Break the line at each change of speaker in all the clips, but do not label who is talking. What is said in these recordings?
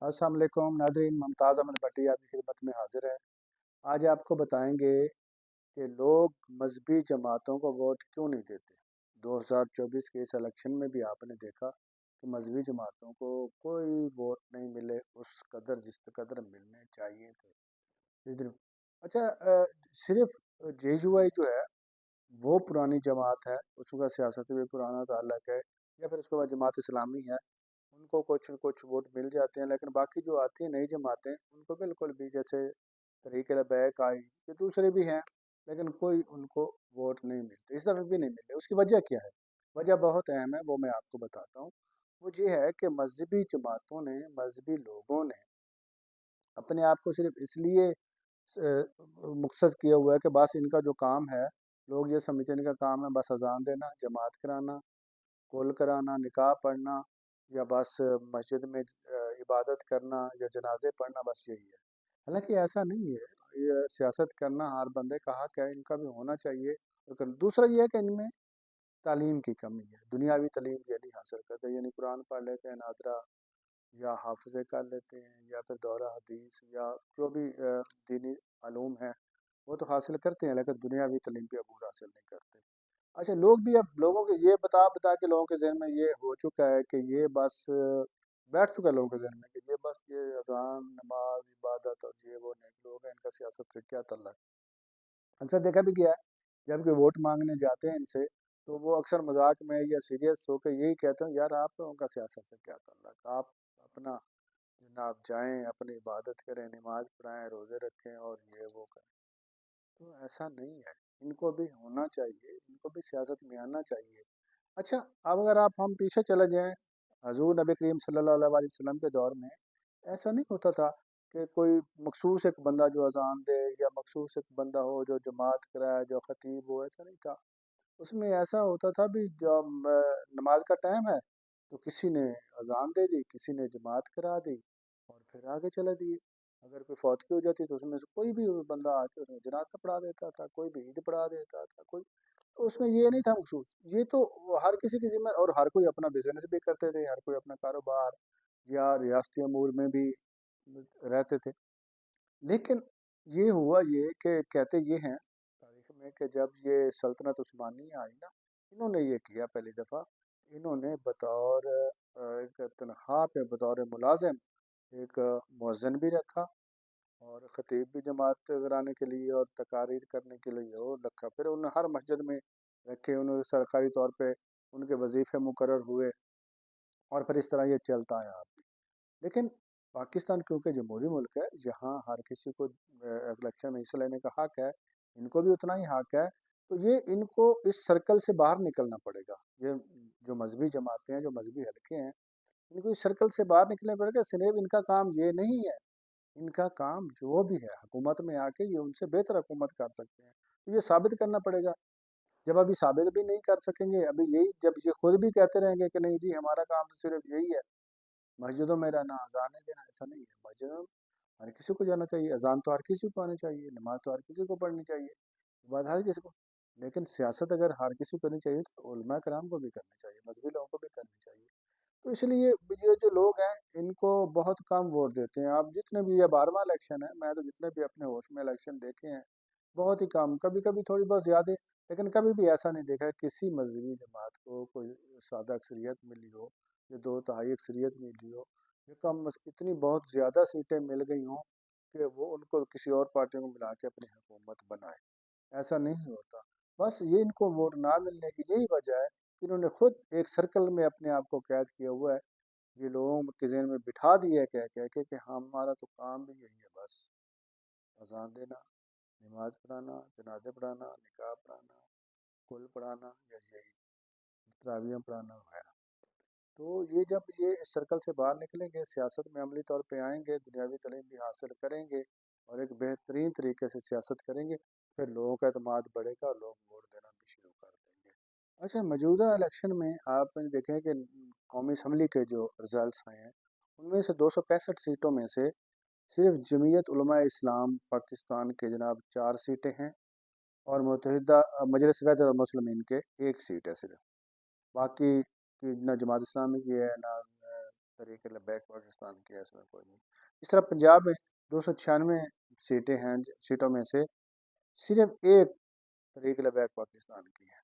अस्सलाम वालेकुम नाज़रीन, मुमताज़ अहमद भट्टी आपकी खिदमत में हाजिर है। आज आपको बताएंगे कि लोग मजहबी जमातों को वोट क्यों नहीं देते। 2024 के इस इलेक्शन में भी आपने देखा कि मजहबी जमातों को कोई वोट नहीं मिले उस कदर जिस कदर मिलने चाहिए थे। अच्छा, सिर्फ JUI जो है वो पुरानी जमात है, उसका सियासत भी पुराना ताल्लुक है, या फिर उसके बाद जमात इस्लामी है, उनको कुछ न कुछ वोट मिल जाते हैं। लेकिन बाकी जो आती हैं नई जमातें, उनको बिल्कुल भी, जैसे तहरीक लबैक आई, ये दूसरे भी हैं, लेकिन कोई उनको वोट नहीं मिलते, इस दफ़े भी नहीं मिले। उसकी वजह क्या है? वजह बहुत अहम है, वो मैं आपको बताता हूँ। वो ये है कि मजहबी जमातों ने, मजहबी लोगों ने अपने आप को सिर्फ इसलिए मुख्तस किया हुआ है कि बस इनका जो काम है, लोग ये समझते हैं इनका काम है बस अजान देना, जमात कराना, कुल कराना, निकाह पढ़ना, या बस मस्जिद में इबादत करना या जनाजे पढ़ना, बस यही है। हालांकि ऐसा नहीं है। ये सियासत करना हर बंदे का हक है, इनका भी होना चाहिए। दूसरा ये है कि इनमें तालीम की कमी है, दुनियावी तालीम ये नहीं हासिल करते, यानी कुरान पढ़ लेते हैं नादरा, या हाफ़िज़े कर लेते हैं, या फिर दौरा हदीस, या जो भी दीनी अलूम हैं वो तो हासिल करते हैं, लेकिन दुनियावी तालीम भी अबूर हासिल नहीं करते। अच्छा, लोग भी अब लोगों के ये बता बता के लोगों के जहन में ये हो चुका है कि ये बस बैठ चुका है लोगों के जहन में कि ये बस ये अजान, नमाज, इबादत और ये वो नेक लोग हैं, इनका सियासत से क्या तल्लक। अक्सर देखा भी गया है, जब कोई वोट मांगने जाते हैं इनसे, तो वो अक्सर मजाक में या सीरियस होकर यही कहते हैं, यार आप लोगों का सियासत से क्या तल्लक, आप अपना जनाब जाएं, अपनी इबादत करें, नमाज पढ़ाएं, रोज़े रखें और ये वो करें। तो ऐसा नहीं है, इनको भी होना चाहिए, इनको भी सियासत में आना चाहिए। अच्छा, अब अगर आप हम पीछे चले जाएं, हजूर नबी करीम सल्लल्लाहु अलैहि वसल्लम के दौर में ऐसा नहीं होता था कि कोई मखसूस एक बंदा जो अजान दे, या मखसूस एक बंदा हो जो जमात कराए, जो खतीब हो, ऐसा नहीं था। उसमें ऐसा होता था भी जब नमाज का टाइम है तो किसी ने अजान दे दी, किसी ने जमात करा दी, और फिर आगे चला दिए। अगर कोई फौतगी हो जाती तो उसमें से कोई भी बंदा आके उसमें जनाजा पढ़ा देता था, कोई भी ईद पढ़ा देता था, कोई। तो उसमें ये नहीं था मकसूद। ये तो हर किसी की जिम्मे, और हर कोई अपना बिजनेस भी करते थे, हर कोई अपना कारोबार या रियासती अमूर में भी रहते थे। लेकिन ये हुआ ये कि कहते ये हैं तारीख में कि जब ये सल्तनत उस्मानी आई ना, इन्होंने ये किया पहली दफ़ा। इन्होंने बतौर एक तनख्वाह पे, बतौर मुलाजिम एक मुअज्जिन भी रखा, और ख़तीब भी जमात कराने के लिए और तकारीर करने के लिए वो रखा। फिर उन्हें हर मस्जिद में रखे, उन्होंने सरकारी तौर पे उनके वजीफ़े मुकर्रर हुए, और फिर इस तरह ये चलता है। लेकिन पाकिस्तान क्योंकि जमहूरी मुल्क है, यहाँ हर किसी को इलेक्शन में हिस्सा लेने का हक है, इनको भी उतना ही हक है। तो ये इनको इस सर्कल से बाहर निकलना पड़ेगा। ये जो मजहबी जमातें हैं, जो मजहबी हलके हैं, इनको इस सर्कल से बाहर निकलना पड़ेगा। सिर्फ इनका काम ये नहीं है, इनका काम जो भी है हुकूमत में आके ये उनसे बेहतर हुकूमत कर सकते हैं, तो ये साबित करना पड़ेगा। जब अभी साबित भी नहीं कर सकेंगे, अभी यही जब ये खुद भी कहते रहेंगे कि नहीं जी हमारा काम तो सिर्फ यही है मस्जिदों में रहना, अज़ानें देना, ऐसा नहीं है। मस्जिदों में हर किसी को जाना चाहिए, अज़ान तो हर किसी को आनी चाहिए, नमाज तो हर किसी को पढ़नी चाहिए, इबादत हर किसी को। लेकिन सियासत अगर हर किसी को करनी चाहिए तो उलमा कराम को भी करनी चाहिए, मजहबी लोगों को भी करनी चाहिए। तो इसलिए ये जो लोग हैं इनको बहुत कम वोट देते हैं। आप जितने भी, ये 12वां इलेक्शन है, मैं तो जितने भी अपने होश में इलेक्शन देखे हैं, बहुत ही कम, कभी कभी थोड़ी बहुत ज़्यादा, लेकिन कभी भी ऐसा नहीं देखा किसी मजहबी जमात को कोई सादा अक्सरियत मिली हो, या दो तिहाई अक्सरियत मिली हो, या इतनी बहुत ज़्यादा सीटें मिल गई हों कि वो उनको किसी और पार्टियों को मिला के अपनी हुकूमत बनाए। ऐसा नहीं होता। बस ये इनको वोट ना मिलने की यही वजह है कि इन्होंने खुद एक सर्कल में अपने आप को कैद किया हुआ है। ये लोगों के ज़हन में बिठा दिया है कह कह के कि हमारा तो काम भी यही है, बस अजान देना, नमाज पढ़ाना, जनाजे पढ़ाना, निकाह पढ़ाना, कुल पढ़ाना, या यही तरावियाँ पढ़ाना वगैरह। तो ये जब ये इस सर्कल से बाहर निकलेंगे, सियासत में अमली तौर पे आएंगे, दुनियावी तालीम भी हासिल करेंगे, और एक बेहतरीन तरीके से सियासत करेंगे, फिर लोगों का एतमाद बढ़ेगा और लोग वोट देना भी शुरू कर देंगे। अच्छा, मौजूदा इलेक्शन में आपने देखें कि कौमी असम्बली के जो रिजल्ट्स आए हैं, उनमें से 265 सीटों में से सिर्फ जमीयत उलमा इस्लाम पाकिस्तान के जनाब 4 सीटें हैं, और मुत्तहिदा मजलिस वहदत मुस्लिमीन के 1 सीट है सिर्फ। बाकी की ना जमात इस्लामी की है, ना تحریک لبیک پاکستان کی ہے، اس میں کوئی نہیں۔ اس طرح پنجاب میں 296 سیٹیں ہیں، سیٹوں میں سے صرف ایک تحریک لبیک پاکستان کی ہے۔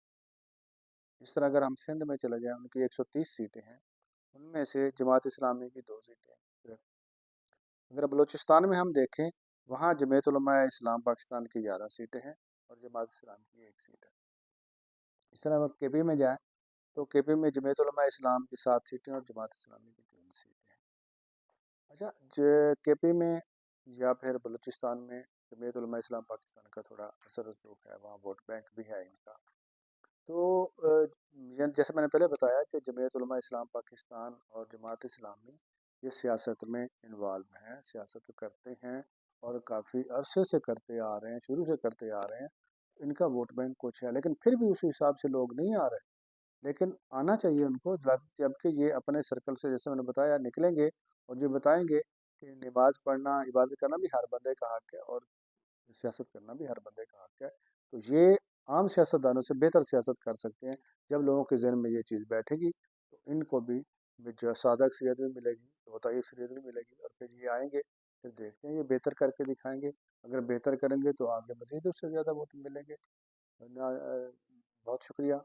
اس طرح اگر ہم سندھ میں چلے جائیں، ان کی 130 سیٹیں ہیں، ان میں سے جماعت اسلامی کی 2 سیٹیں ہیں صرف۔ اگر بلوچستان میں ہم دیکھیں، وہاں جمعیت علماء اسلام پاکستان کی 11 سیٹیں ہیں اور جماعت اسلام کی 1 سیٹ ہے۔ اس طرح اگر کے پی میں جائیں تو کے پی میں جمعیت علماء اسلام کی 7 سیٹیں اور جماعت اسلامی کی 3 سیٹیں ہیں۔ اچھا، کے پی میں یا پھر بلوچستان میں جمعیت علماء اسلام پاکستان کا تھوڑا اثر رسوخ ہے، وہاں ووٹ بینک بھی ہے ان کا۔ تو جیسے میں نے پہلے بتایا کہ جمعیت علماء اسلام پاکستان اور جماعت اسلامی یہ سیاست میں انوالو ہیں، سیاست کرتے ہیں اور کافی عرصے سے کرتے آ رہے ہیں، شروع سے کرتے آ رہے ہیں۔ ان کا ووٹ بینک کچھ ہے، لیکن پھر بھی اس حساب سے لوگ نہیں آ رہے، لیکن آنا چاہیے ان کو، جبکہ یہ اپنے سرکل سے جیسے میں نے بتایا نکلیں گے اور جو بتائیں گے کہ نماز پڑھنا، عبادت کرنا بھی ہر بندے کا حق ہے اور سیاست کرنا بھی ہر بندے کا حق ہے، تو یہ عام سیاستدانوں سے بہتر سیاست کر سکتے ہیں۔ جب لوگوں کے ذہن میں یہ چیز بیٹھے گی تو ان کو بھی جو سادہ اکثریت بھی ملے گی، بہتائی اکثریت بھی ملے گی، اور پھر یہ آئیں گے، پھر دیکھتے ہیں یہ بہتر کر کے دکھائیں گے۔ اگر بہتر کریں گے تو آگے مزید اس سے زیادہ ووٹ ملیں گے۔ بہت شکریہ۔